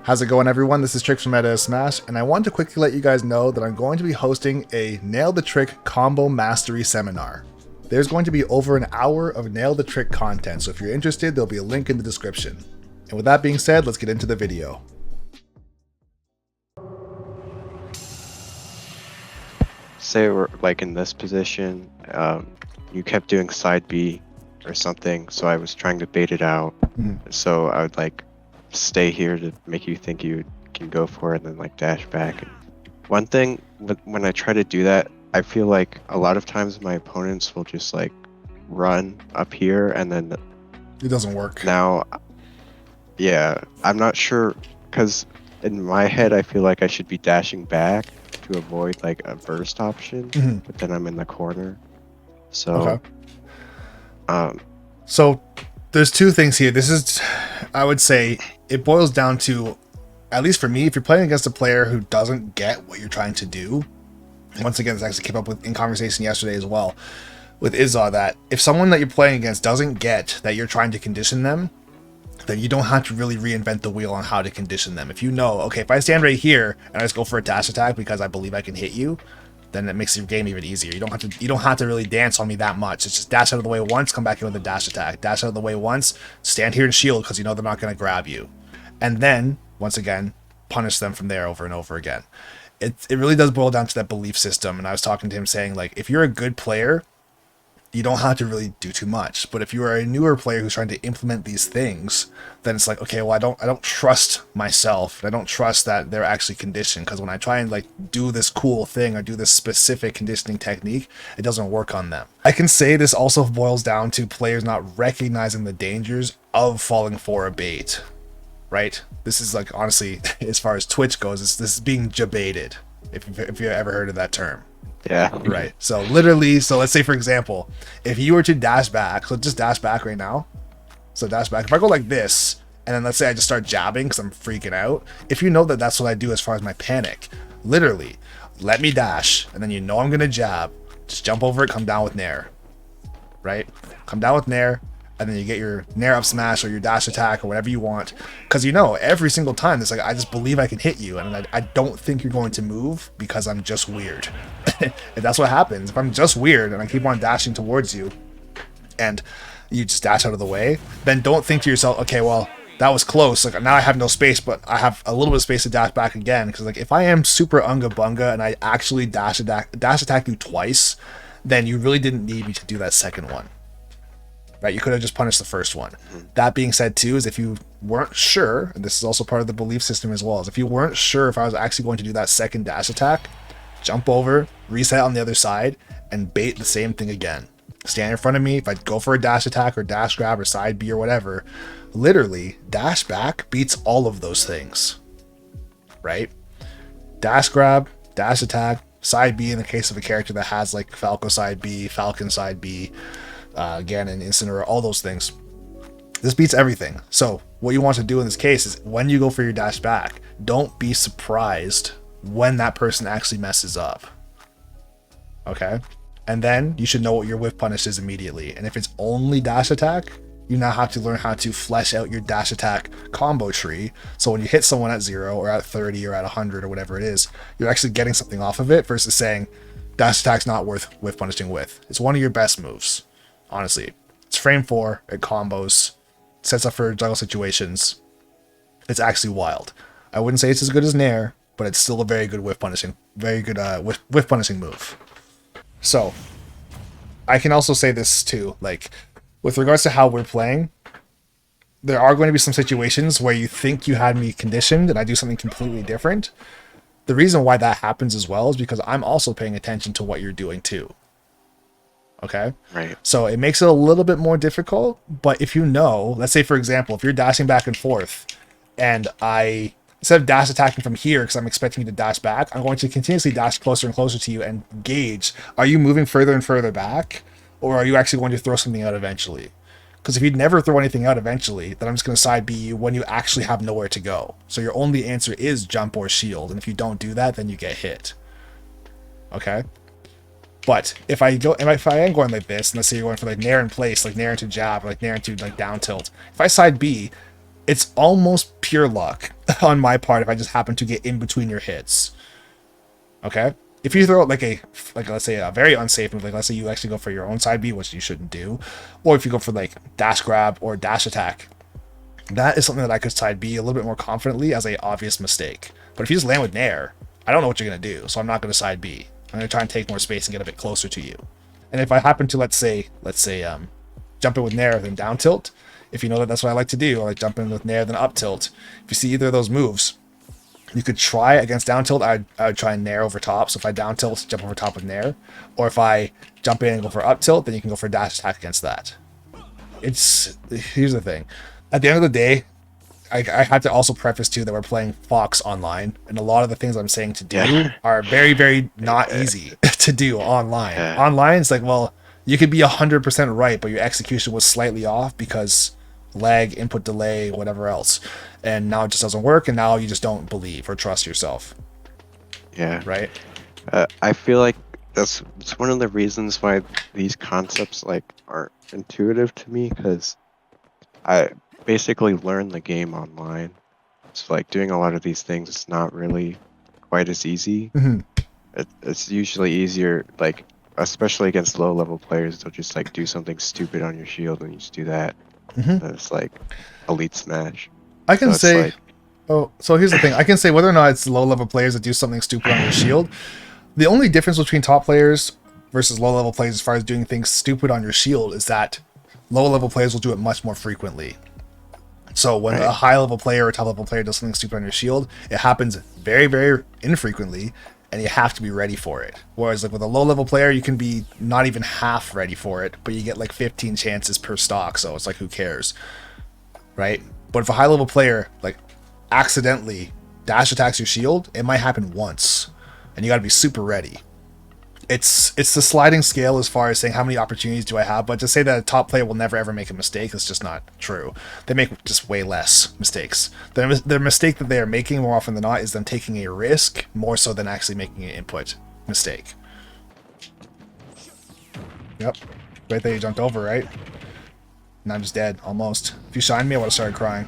How's it going, everyone? This is Tricks from Meta Smash, and I want to quickly let you guys know that I'm going to be hosting a Nail the Trick Combo Mastery Seminar. There's going to be over an hour of Nail the Trick content, so if you're interested, there'll be a link in the description. And with that being said, let's get into the video. Say we're like in this position, you kept doing side B or something, so I was trying to bait it out. So I would like stay here to make you think you can go for it and then like dash back. And one thing when I try to do that, I feel like a lot of times my opponents will just like run up here and then it doesn't work. Now, yeah, I'm not sure, because in my head I feel like I should be dashing back to avoid like a burst option, but then I'm in the corner. So so there's two things here. This is, I would say, it boils down to, at least for me, if you're playing against a player who doesn't get what you're trying to do. Once again, this actually came up with in conversation yesterday as well with Izza, that if someone that you're playing against doesn't get that you're trying to condition them, then you don't have to really reinvent the wheel on how to condition them. If you know, okay, if I stand right here and I just go for a dash attack because I believe I can hit you, then it makes your game even easier. You don't have to really dance on me that much. It's just dash out of the way once, come back in with a dash attack. Dash out of the way once, stand here and shield because you know they're not going to grab you. And then, once again, punish them from there over and over again. It really does boil down to that belief system. And I was talking to him saying, like, if you're a good player, you don't have to really do too much. But if you are a newer player who's trying to implement these things, then it's like, okay, well, I don't trust myself. I don't trust that they're actually conditioned, because when I try and like do this cool thing or do this specific conditioning technique, it doesn't work on them. I can say this also boils down to players not recognizing the dangers of falling for a bait, right? This is like, honestly, as far as Twitch goes, this is being JoBaited, if you've ever heard of that term. Yeah. Right. So literally, so let's say, for example, if you were to dash back, so just dash back right now. So dash back. If I go like this, and then let's say I just start jabbing because I'm freaking out. If you know that that's what I do as far as my panic, literally, let me dash, and then you know I'm going to jab. Just jump over it, come down with Nair. Right? Come down with Nair, and then you get your Nair up smash or your dash attack or whatever you want. Because you know, every single time, it's like, I just believe I can hit you, and I don't think you're going to move because I'm just weird. If that's what happens, if I'm just weird and I keep on dashing towards you and you just dash out of the way, then don't think to yourself, okay, well, that was close. Like, now I have no space, but I have a little bit of space to dash back again. Because like, if I am super unga bunga and I actually dash attack you twice, then you really didn't need me to do that second one. Right? You could have just punished the first one. That being said, too, is if you weren't sure, and this is also part of the belief system as well, is if you weren't sure if I was actually going to do that second dash attack, jump over, reset on the other side, and bait the same thing again. Stand in front of me. If I go for a dash attack or dash grab or side B or whatever, literally, dash back beats all of those things. Right? Dash grab, dash attack, side B in the case of a character that has like Falco side B, Falcon side B, Ganon, Incineroar, all those things. This beats everything. So what you want to do in this case is when you go for your dash back, don't be surprised when that person actually messes up. Okay? And then you should know what your whiff punish is immediately. And if it's only dash attack, you now have to learn how to flesh out your dash attack combo tree. So when you hit someone at 0 or at 30 or at 100 or whatever it is, you're actually getting something off of it versus saying dash attack's not worth whiff punishing with. It's one of your best moves. Honestly, it's frame 4, it combos, sets up for juggle situations. It's actually wild. I wouldn't say it's as good as Nair, but it's still a very good whiff punishing move. So, I can also say this too, like, with regards to how we're playing, there are going to be some situations where you think you had me conditioned and I do something completely different. The reason why that happens as well is because I'm also paying attention to what you're doing too. Okay? Right. So it makes it a little bit more difficult, but if you know, let's say for example, if you're dashing back and forth and instead of dash attacking from here because I'm expecting you to dash back, I'm going to continuously dash closer and closer to you and gauge, are you moving further and further back, or are you actually going to throw something out eventually? Because if you'd never throw anything out eventually, then I'm just going to side B you when you actually have nowhere to go. So your only answer is jump or shield, and if you don't do that, then you get hit. Okay? But if I am going like this, and let's say you're going for like Nair in place, like Nair into jab, or like Nair into like down tilt, if I side B, it's almost pure luck on my part if I just happen to get in between your hits. Okay? If you throw like let's say a very unsafe move, like let's say you actually go for your own side B, which you shouldn't do, or if you go for like dash grab or dash attack, that is something that I could side B a little bit more confidently as a obvious mistake. But if you just land with Nair, I don't know what you're going to do, so I'm not going to side B. I'm going to try and take more space and get a bit closer to you. And if I happen to, let's say, jump in with Nair, then down tilt, if you know that that's what I like to do, I like jump in with Nair, then up tilt. If you see either of those moves, you could try against down tilt, I would try Nair over top. So if I down tilt, jump over top with Nair. Or if I jump in and go for up tilt, then you can go for dash attack against that. Here's the thing. At the end of the day, I had to also preface too that we're playing Fox online, and a lot of the things I'm saying to do are very, very not easy to do online. Online, it's like, well, you could be 100% right, but your execution was slightly off because lag, input delay, whatever else, and now it just doesn't work, and now you just don't believe or trust yourself. Yeah. Right. I feel like it's one of the reasons why these concepts like aren't intuitive to me, because I basically learned the game online. It's like doing a lot of these things, it's not really quite as easy. It's usually easier, like especially against low level players, they'll just like do something stupid on your shield and you just do that. And it's like elite smash. I can say like, so here's the thing. I can say whether or not it's low level players that do something stupid on your shield, the only difference between top players versus low level players as far as doing things stupid on your shield is that low level players will do it much more frequently. So when a high level player or top level player does something stupid on your shield, it happens very, very infrequently, and you have to be ready for it. Whereas like with a low level player, you can be not even half ready for it, but you get like 15 chances per stock, so it's like, who cares, right? But if a high level player like accidentally dash attacks your shield, it might happen once, and you got to be super ready. It's the sliding scale as far as saying how many opportunities do I have, but to say that a top player will never ever make a mistake is just not true. They make just way less mistakes. The mistake that they are making more often than not is them taking a risk more so than actually making an input mistake. Yep. Right there, you jumped over, right? And I'm just dead, almost. If you shined me, I would have started crying.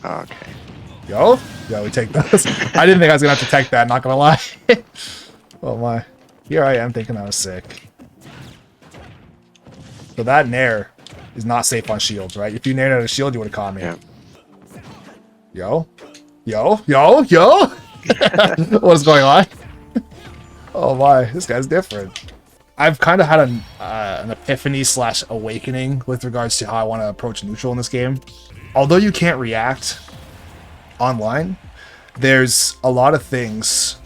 okay. Yo, we take those. I didn't think I was going to have to tech that, not going to lie. Oh my. Here I am thinking I was sick. So that Nair is not safe on shields, right? If you Naired out a shield, you would have caught me. Yeah. Yo. What's going on? Oh my, this guy's different. I've kind of had an epiphany / awakening with regards to how I want to approach neutral in this game. Although you can't react online, there's a lot of things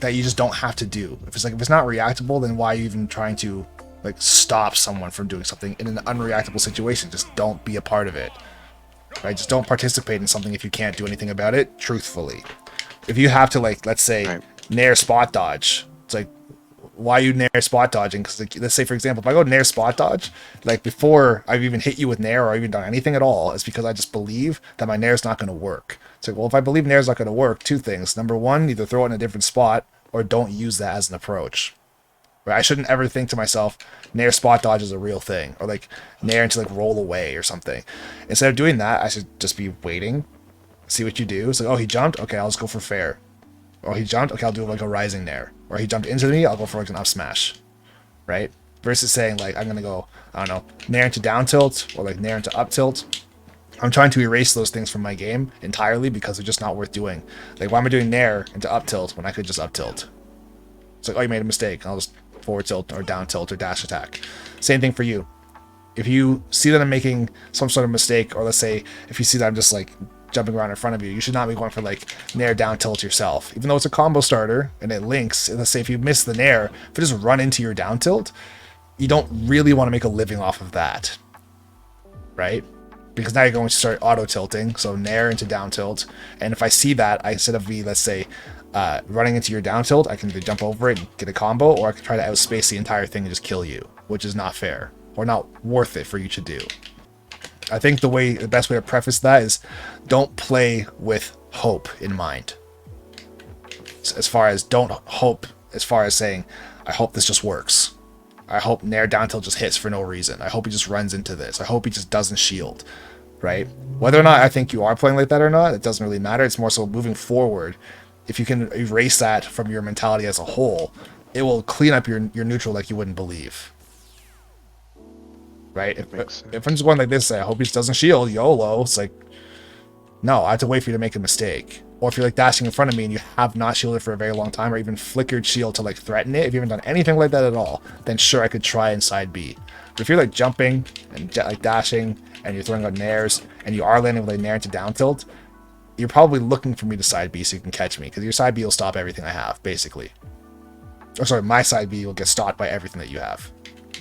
that you just don't have to do. If it's not reactable, then why are you even trying to like stop someone from doing something in an unreactable situation? Just don't be a part of it, right? Just don't participate in something if you can't do anything about it truthfully. If you have to, like, let's say Nair spot dodge, it's like, why are you Nair spot dodging? Because like, let's say for example, if I go Nair spot dodge, like before I've even hit you with Nair or even done anything at all, it's because I just believe that my Nair's not going to work. It's like, well, if I believe Nair's not going to work, two things. Number one, either throw it in a different spot or don't use that as an approach. Right? I shouldn't ever think to myself, Nair spot dodge is a real thing, or like Nair into like roll away or something. Instead of doing that, I should just be waiting, see what you do. It's like, oh, he jumped? Okay, I'll just go for fair. Or he jumped? Okay, I'll do like a rising Nair. Or he jumped into me, I'll go for like an up smash. Right? Versus saying like, I'm going to go, I don't know, Nair into down tilt or like Nair into up tilt. I'm trying to erase those things from my game entirely because they're just not worth doing. Like, why am I doing Nair into up tilt when I could just up tilt? It's like, oh, you made a mistake. I'll just forward tilt or down tilt or dash attack. Same thing for you. If you see that I'm making some sort of mistake, or let's say if you see that I'm just like jumping around in front of you, you should not be going for like Nair down tilt yourself. Even though it's a combo starter and it links, let's say if you miss the Nair, if you just run into your down tilt, you don't really want to make a living off of that. Right? Because now you're going to start auto tilting, so Nair into down tilt, and if I see that, instead of me, let's say, running into your down tilt, I can either jump over it and get a combo, or I can try to outspace the entire thing and just kill you, which is not fair, or not worth it for you to do. I think the best way to preface that is, don't play with hope in mind. As far as saying, I hope this just works. I hope Nair down tilt just hits for no reason. I hope he just runs into this. I hope he just doesn't shield. right? Whether or not I think you are playing like that or not, it doesn't really matter. It's more so moving forward. If you can erase that from your mentality as a whole, it will clean up your neutral like you wouldn't believe. Right? If I'm just going like this, I hope he doesn't shield, YOLO. It's like, no, I have to wait for you to make a mistake. Or if you're like dashing in front of me and you have not shielded for a very long time, or even flickered shield to like threaten it, if you haven't done anything like that at all, then sure, I could try inside B. But if you're like jumping and like dashing and you're throwing out nairs and you are landing with a nair into down tilt, you're probably looking for me to side B so you can catch me, because your side B will stop everything I have, basically. Or sorry, my side B will get stopped by everything that you have.